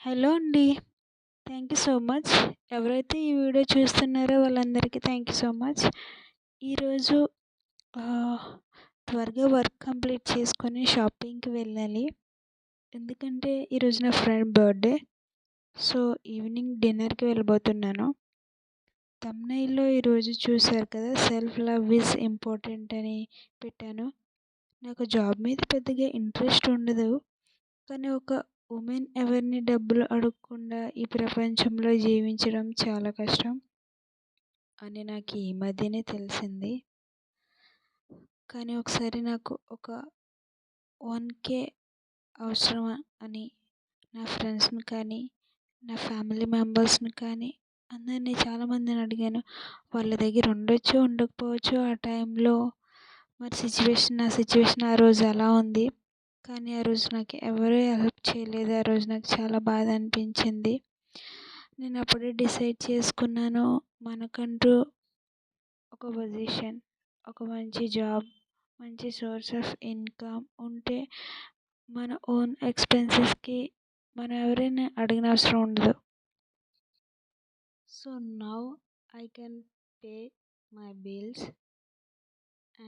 Hello అండి. Thank you so much. ఎవరైతే ఈ వీడియో చూస్తున్నారో వాళ్ళందరికీ థ్యాంక్ యూ సో మచ్. ఈరోజు త్వరగా వర్క్ కంప్లీట్ చేసుకొని షాపింగ్‌కి వెళ్ళాలి. ఎందుకంటే ఈరోజు నా ఫ్రెండ్ బర్త్‌డే. సో, ఈవినింగ్ డిన్నర్‌కి వెళ్ళబోతున్నాను. థంబ్‌నెయిల్‌లో ఈరోజు చూసారు కదా! సెల్ఫ్ లవ్ ఈజ్ ఇంపార్టెంట్ అని పెట్టాను. నాకు జాబ్ మీద పెద్దగా ఇంట్రెస్ట్ ఉండదు. కానీ ఒక ఉమెన్ ఎవరిని డబ్బులు అడగకుండా ఈ ప్రపంచంలో జీవించడం చాలా కష్టం అని నాకు ఈ మధ్యనే తెలిసింది. కానీ ఒకసారి నాకు ఒక 1K అవసరం అని నా ఫ్రెండ్స్ని కానీ, నా ఫ్యామిలీ మెంబర్స్ని కానీ అందరినీ చాలామందిని అడిగాను. వాళ్ళ దగ్గర ఉండొచ్చు, ఉండకపోవచ్చు. ఆ టైంలో మరి నా సిచ్యువేషన్ ఆ రోజు అలా ఉంది. కానీ ఆ రోజు నాకు ఎవరూ హెల్ప్ చేయలేదు. ఆ రోజు నాకు చాలా బాధ అనిపించింది. నేను అప్పుడే డిసైడ్ చేసుకున్నాను, మనకంటూ ఒక పొజిషన్, ఒక మంచి జాబ్, మంచి సోర్స్ ఆఫ్ ఇన్కమ్ ఉంటే మన ఓన్ ఎక్స్పెన్సెస్కి మనం ఎవరైనా అడగనవసరం ఉండదు. So now I can pay my bills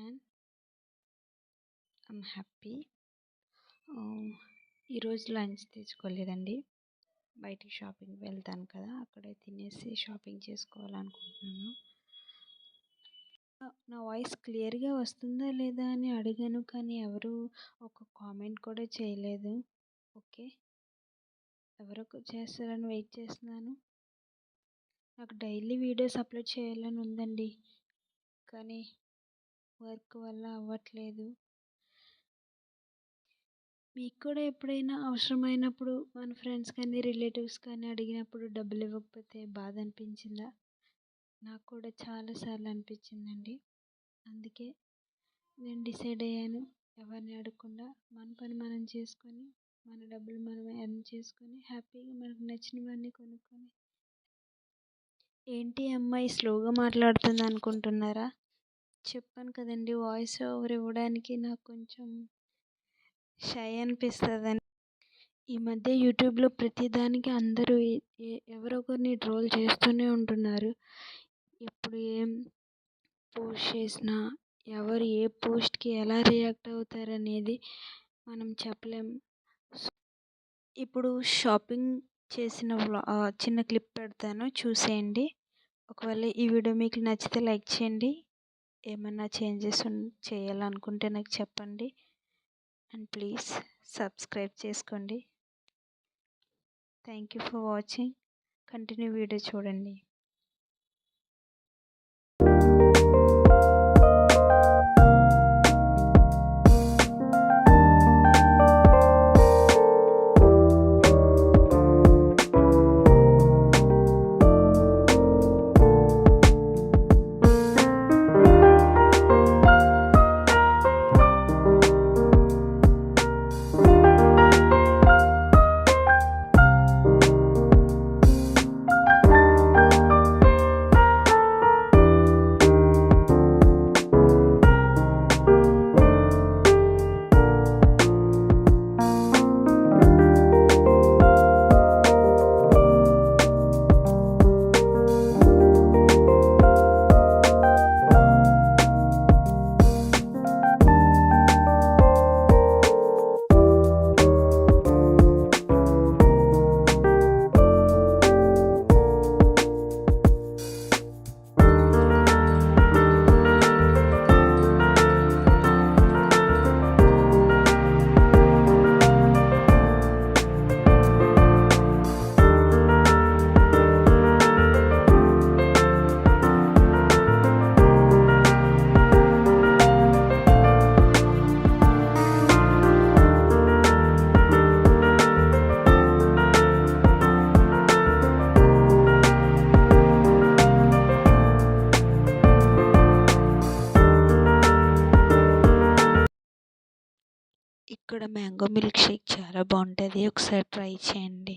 and I'm happy. ఈరోజు లంచ్ తెచ్చుకోలేదండి. బయటికి షాపింగ్కి వెళ్తాను కదా, అక్కడే తినేసి షాపింగ్ చేసుకోవాలనుకుంటున్నాను. నా వాయిస్ క్లియర్గా వస్తుందా లేదా అని అడిగాను, కానీ ఎవరు ఒక కామెంట్ కూడా చేయలేదు. ఓకే, ఎవరో చేస్తారని వెయిట్ చేస్తున్నాను. నాకు డైలీ వీడియోస్ అప్లోడ్ చేయాలని ఉందండి, కానీ వర్క్ వల్ల అవ్వట్లేదు. మీకు కూడా ఎప్పుడైనా అవసరమైనప్పుడు మన ఫ్రెండ్స్ కానీ రిలేటివ్స్ కానీ అడిగినప్పుడు డబ్బులు ఇవ్వకపోతే బాధ అనిపించిందా? నాకు కూడా చాలాసార్లు అనిపించిందండి. అందుకే నేను డిసైడ్ అయ్యాను, ఎవరిని అడగకుండా మన పని మనం చేసుకొని, మన డబ్బులు మనం ఎర్న్ చేసుకొని హ్యాపీగా మనకు నచ్చినవన్నీ కొనుక్కొని. ఏంటి అమ్మాయి స్లోగా మాట్లాడుతుంది అనుకుంటున్నారా? చెప్పాను కదండి, వాయిస్ ఓవర్ ఇవ్వడానికి నాకు కొంచెం షై అనిపిస్తుందని. ఈ మధ్య యూట్యూబ్లో ప్రతిదానికి అందరూ ఎవరో ఒకరిని ట్రోల్ చేస్తూనే ఉంటున్నారు. ఎప్పుడు ఏం పోస్ట్ చేసినా, ఎవరు ఏ పోస్ట్కి ఎలా రియాక్ట్ అవుతారనేది మనం చెప్పలేం. ఇప్పుడు షాపింగ్ చేసిన చిన్న క్లిప్ పెడతాను, చూసేయండి. ఒకవేళ ఈ వీడియో మీకు నచ్చితే లైక్ చేయండి. ఏమన్నా చేంజెస్ చేయాలనుకుంటే నాకు చెప్పండి. అండ్ ప్లీజ్ సబ్స్క్రైబ్ చేసుకోండి. Thank you for watching. Continue video చూడండి. ఇక్కడ మ్యాంగో మిల్క్ షేక్ చాలా బాగుంటుంది, ఒకసారి ట్రై చేయండి.